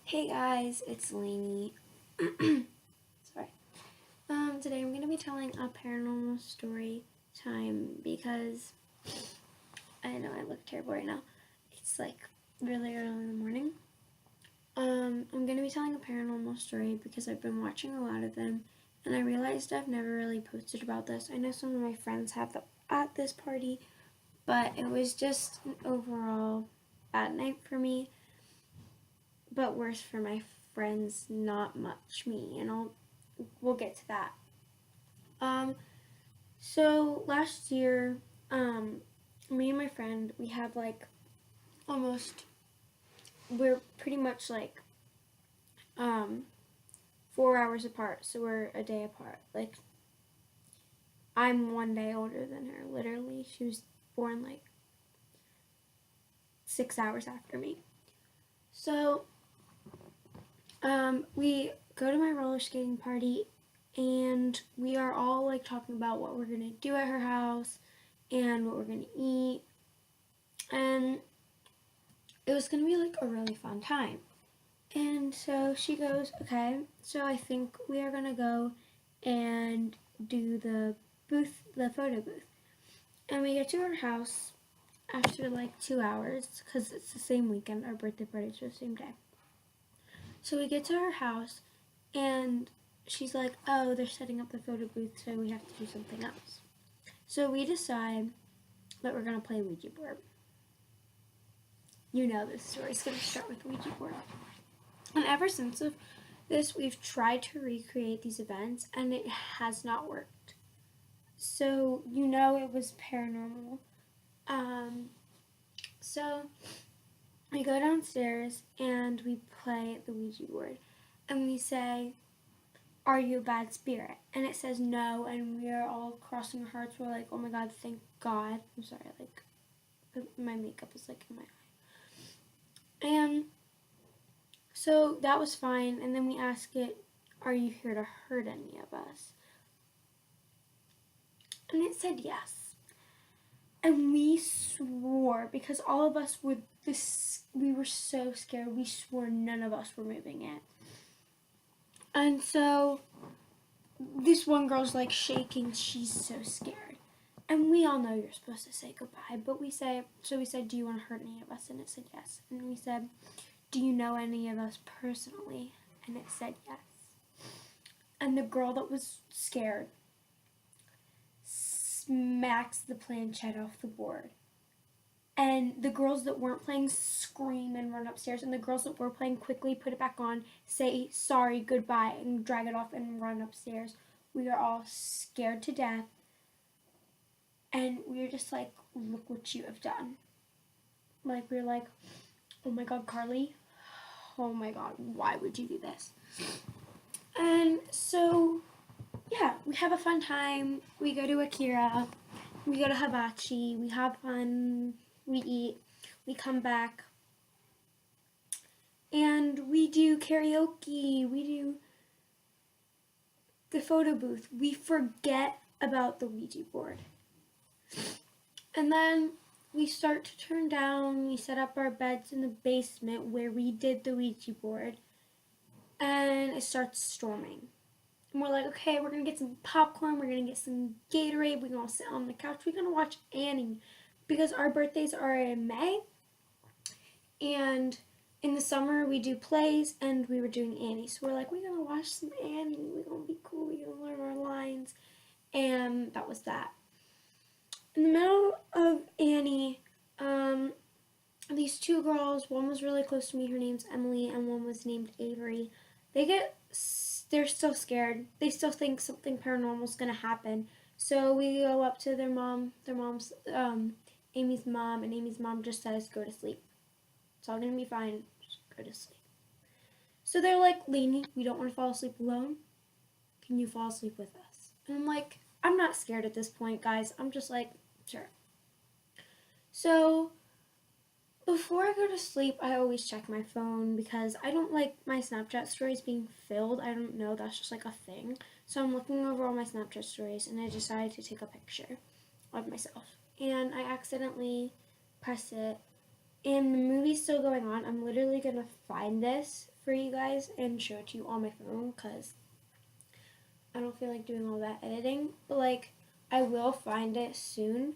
Hey guys, it's Lainey. Sorry. Today I'm gonna be telling a paranormal story time because I know I look terrible right now. It's like really early in the morning. I'm gonna be telling a paranormal story because I've been watching a lot of them and I realized I've never really posted about this. I know some of my friends have at this party, but it was just an overall bad night for me, but worse for my friends, not much me, and we'll get to that. Um, so last year, me and my friend, we had like almost, we're pretty much like um 4 hours apart, so we're a day apart. Like I'm one day older than her. Literally, she was born like 6 hours after me. So we go to my roller skating party, and we are all like talking about what we're gonna do at her house and what we're gonna eat, and it was gonna be like a really fun time. And so she goes, okay, so I think we are gonna go and do the photo booth. And we get to her house after like 2 hours because it's the same weekend. Our birthday parties are the same day. So we get to her house, and she's like, oh, they're setting up the photo booth, so we have to do something else. So we decide that we're gonna play Ouija board. You know this story's gonna start with Ouija board. And ever since this, we've tried to recreate these events, and it has not worked. So you know it was paranormal. So we go downstairs and we play the Ouija board, and we say, "Are you a bad spirit?" And it says no, and we are all crossing our hearts. We're like, "Oh my God, thank God!" I'm sorry, like my makeup is like in my eye. And so that was fine, and then we ask it, "Are you here to hurt any of us?" And it said yes. And we swore, because all of us were we were so scared, we swore none of us were moving it. And so this one girl's like shaking, she's so scared. And we all know you're supposed to say goodbye, but we said, "Do you want to hurt any of us?" And it said yes. And we said, "Do you know any of us personally?" And it said yes. And the girl that was scared smacks the planchette off the board. And the girls that weren't playing scream and run upstairs, and the girls that were playing quickly put it back on, say sorry, goodbye, and drag it off and run upstairs. We are all scared to death, and we are just like, look what you have done. Like, we're like, oh my God, Carly, oh my God, why would you do this? And so, yeah, we have a fun time. We go to Akira, we go to Hibachi, we have fun, we eat, we come back, and we do karaoke, we do the photo booth. We forget about the Ouija board. And then we start to turn down, we set up our beds in the basement where we did the Ouija board, and it starts storming. And we're like, okay, we're gonna get some popcorn, we're gonna get some Gatorade, we're gonna sit on the couch, we're gonna watch Annie, because our birthdays are in May, and in the summer we do plays, and we were doing Annie. So we're like, we're gonna watch some Annie, we're gonna be cool, we're gonna learn our lines, and that was that. In the middle of Annie, these two girls, one was really close to me, her name's Emily, and one was named Avery. They're still scared. They still think something paranormal is gonna happen. So we go up to their mom's Amy's mom, and Amy's mom just says, "Go to sleep. It's all gonna be fine. Just go to sleep." So they're like, "Lainey, we don't want to fall asleep alone. Can you fall asleep with us?" And I'm like, I'm not scared at this point, guys. I'm just like, sure. So before I go to sleep, I always check my phone because I don't like my Snapchat stories being filled. I don't know, that's just like a thing. So I'm looking over all my Snapchat stories, and I decided to take a picture of myself. And I accidentally press it, and the movie's still going on. I'm literally gonna find this for you guys and show it to you on my phone because I don't feel like doing all that editing. But like, I will find it soon.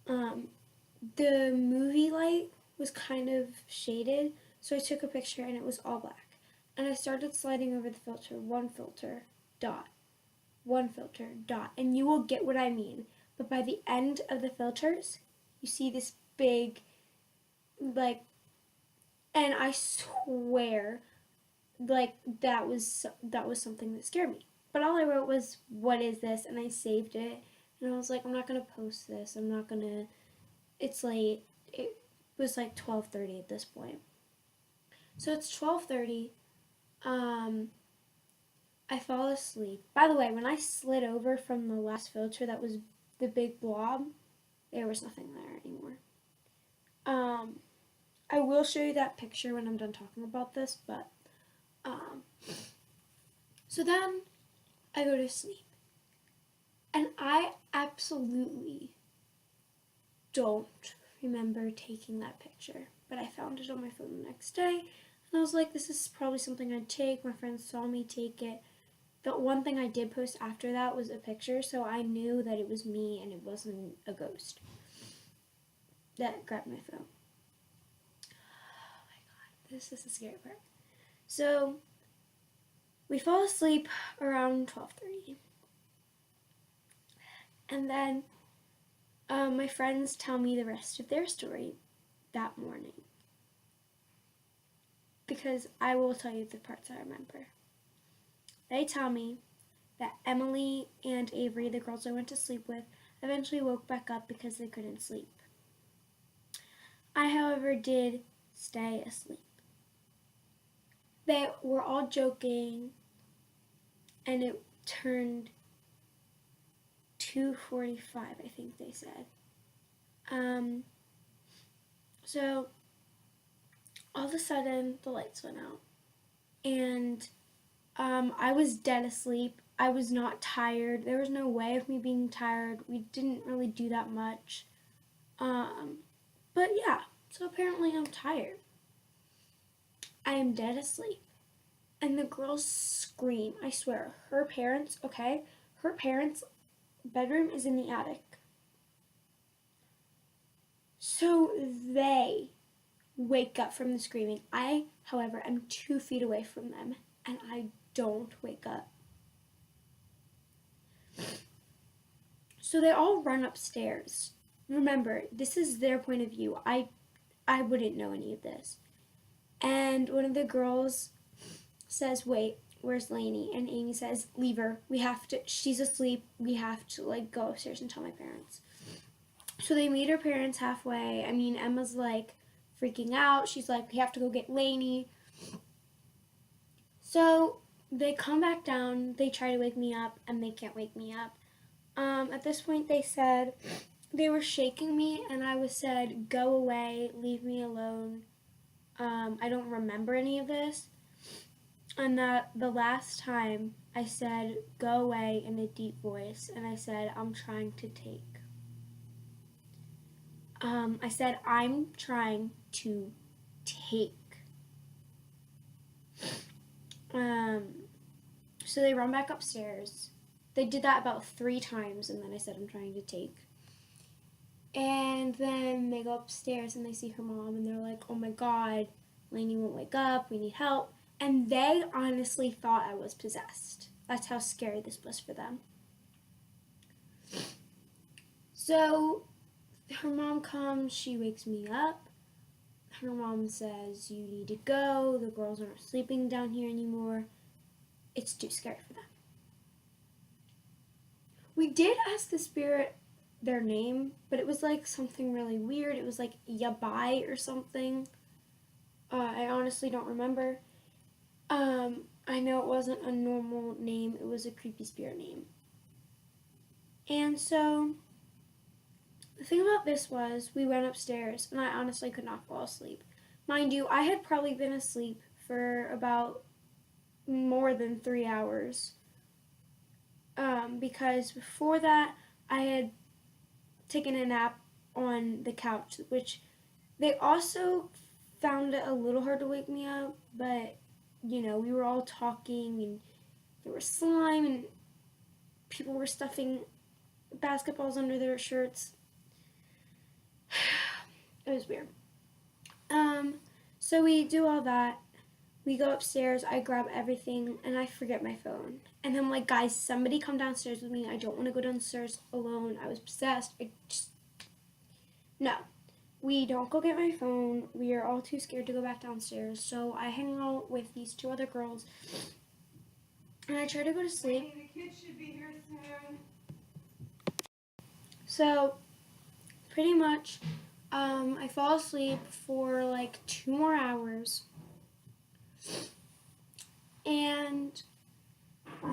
The movie light was kind of shaded, so I took a picture and it was all black. And I started sliding over the filter, one filter, dot, one filter, dot, and you will get what I mean. But by the end of the filters, you see this big, like, and I swear, like, that was something that scared me. But all I wrote was, "What is this?" And I saved it, and I was like, I'm not gonna post this. I'm not gonna. It's late. It was like 12:30 at this point. So it's 12:30. Um, I fall asleep. By the way, when I slid over from the last filter that was the big blob, there was nothing there anymore. Um, I will show you that picture when I'm done talking about this, but so then I go to sleep. And I absolutely don't remember taking that picture, but I found it on my phone the next day, and I was like, this is probably something I'd take. My friends saw me take it. The one thing I did post after that was a picture, so I knew that it was me and it wasn't a ghost that grabbed my phone. Oh my god, this is the scary part. So we fall asleep around 12:30, and then my friends tell me the rest of their story that morning, because I will tell you the parts I remember. They tell me that Emily and Avery, the girls I went to sleep with, eventually woke back up because they couldn't sleep. I, however, did stay asleep. They were all joking, and it turned 2:45, I think they said. So all of a sudden the lights went out, and I was dead asleep. I was not tired. There was no way of me being tired. We didn't really do that much. But yeah, so apparently I'm tired. I am dead asleep. And the girls scream. I swear. Her parents' bedroom is in the attic. So they wake up from the screaming. I, however, am 2 feet away from them, and I don't wake up. So they all run upstairs. Remember, this is their point of view. I wouldn't know any of this. And one of the girls says, "Wait, where's Lainey?" And Amy says, "Leave her. She's asleep. We have to, like, go upstairs and tell my parents." So they meet her parents halfway. I mean, Emma's, like, freaking out. She's like, "We have to go get Lainey." So they come back down. They try to wake me up, and they can't wake me up. At this point, they said they were shaking me, and I said, "Go away, leave me alone." I don't remember any of this. And that the last time I said, "Go away," in a deep voice, and I said, "I'm trying to take." I said, "I'm trying to take." So they run back upstairs. They did that about 3 times, and then I said, "I'm trying to take." And then they go upstairs and they see her mom, and they're like, "Oh my god, Lainey won't wake up, we need help." And they honestly thought I was possessed. That's how scary this was for them. So her mom comes, she wakes me up. Her mom says, "You need to go, the girls aren't sleeping down here anymore. It's too scary for them." We did ask the spirit their name, but it was like something really weird. It was like Yabai or something. I honestly don't remember. I know it wasn't a normal name. It was a creepy spirit name. And so the thing about this was we went upstairs, and I honestly could not fall asleep. Mind you, I had probably been asleep for about more than 3 hours. Because before that, I had taken a nap on the couch, which they also found it a little hard to wake me up, but we were all talking, and there was slime, and people were stuffing basketballs under their shirts. It was weird. So we do all that. We go upstairs, I grab everything, and I forget my phone. And I'm like, guys, somebody come downstairs with me. I don't want to go downstairs alone. I was possessed. No. We don't go get my phone. We are all too scared to go back downstairs. So I hang out with these two other girls. And I try to go to sleep. The kids should be here soon. So, pretty much, I fall asleep for like 2 more hours. And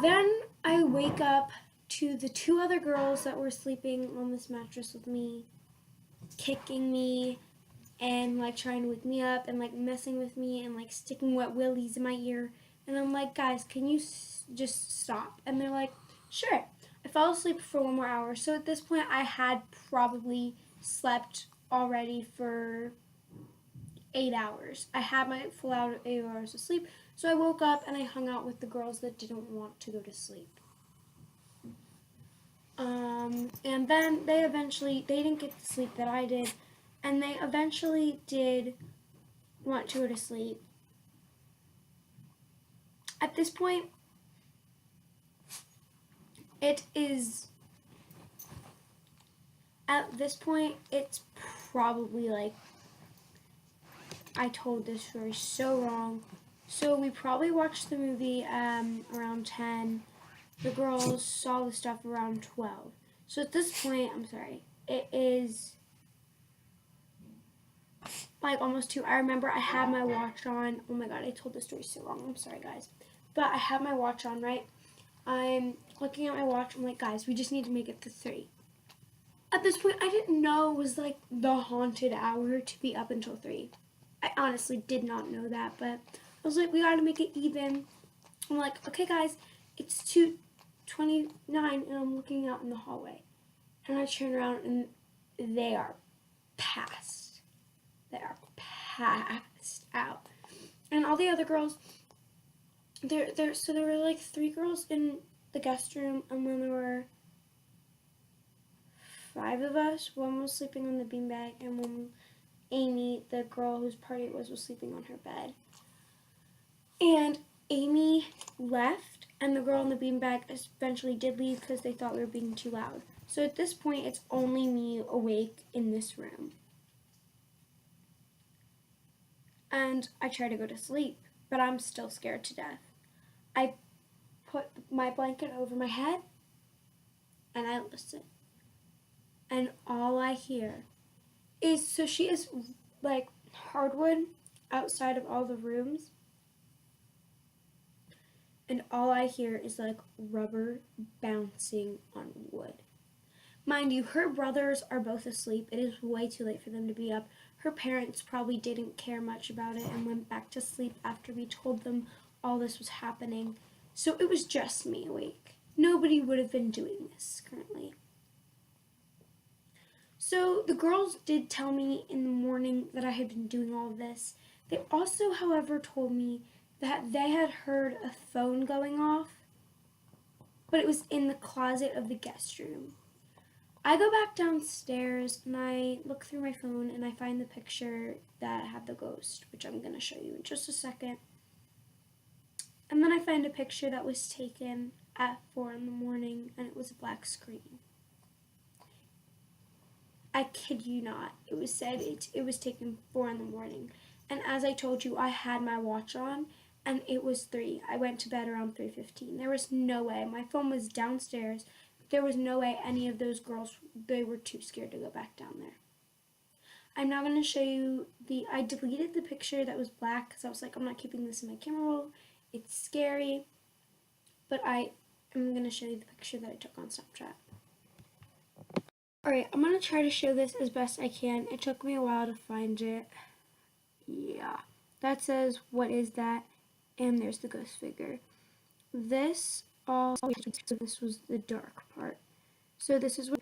then I wake up to the 2 other girls that were sleeping on this mattress with me, kicking me and like trying to wake me up and like messing with me and like sticking wet willies in my ear. And I'm like, guys, can you just stop? And they're like, sure. I fell asleep for 1 more hour. So at this point, I had probably slept already for 8 hours. I had my full 8 hours of sleep. So I woke up and I hung out with the girls that didn't want to go to sleep. And then they didn't get the sleep that I did. And they eventually did want to go to sleep. At this point, it's probably like, I told this story so wrong. So we probably watched the movie around 10. The girls saw the stuff around 12. So at this point, it is like almost 2. I remember I had my watch on. Oh my god, I told this story so wrong. I'm sorry, guys. But I have my watch on, right? I'm looking at my watch. I'm like, guys, we just need to make it to 3. At this point, I didn't know it was like the haunted hour to be up until 3. I honestly did not know that, but I was like, we gotta make it even. I'm like, okay, guys, it's 2:29, and I'm looking out in the hallway. And I turn around, and they are passed. They are passed out. And all the other girls, there were like 3 girls in the guest room, and then there were 5 of us. One was sleeping on the beanbag, and Amy, the girl whose party it was sleeping on her bed. And Amy left, and the girl in the beanbag eventually did leave because they thought we were being too loud. So at this point, it's only me awake in this room. And I try to go to sleep, but I'm still scared to death. I put my blanket over my head, and I listen. And all I hear is, so she is like hardwood outside of all the rooms. And all I hear is like rubber bouncing on wood. Mind you, her brothers are both asleep. It is way too late for them to be up. Her parents probably didn't care much about it and went back to sleep after we told them all this was happening. So it was just me awake. Nobody would have been doing this currently. So the girls did tell me in the morning that I had been doing all of this. They also, however, told me that they had heard a phone going off, but it was in the closet of the guest room. I go back downstairs and I look through my phone and I find the picture that had the ghost, which I'm going to show you in just a second. And then I find a picture that was taken at 4 in the morning, and it was a black screen. I kid you not. It was said it was taken 4 in the morning. And as I told you, I had my watch on, and it was 3. I went to bed around 3:15. There was no way. My phone was downstairs. There was no way any of those girls, they were too scared to go back down there. I'm now going to show you I deleted the picture that was black because I was like, I'm not keeping this in my camera roll. It's scary. But I am going to show you the picture that I took on Snapchat. Alright, I'm going to try to show this as best I can. It took me a while to find it. Yeah. That says, what is that? And there's the ghost figure. This was the dark part. So this is what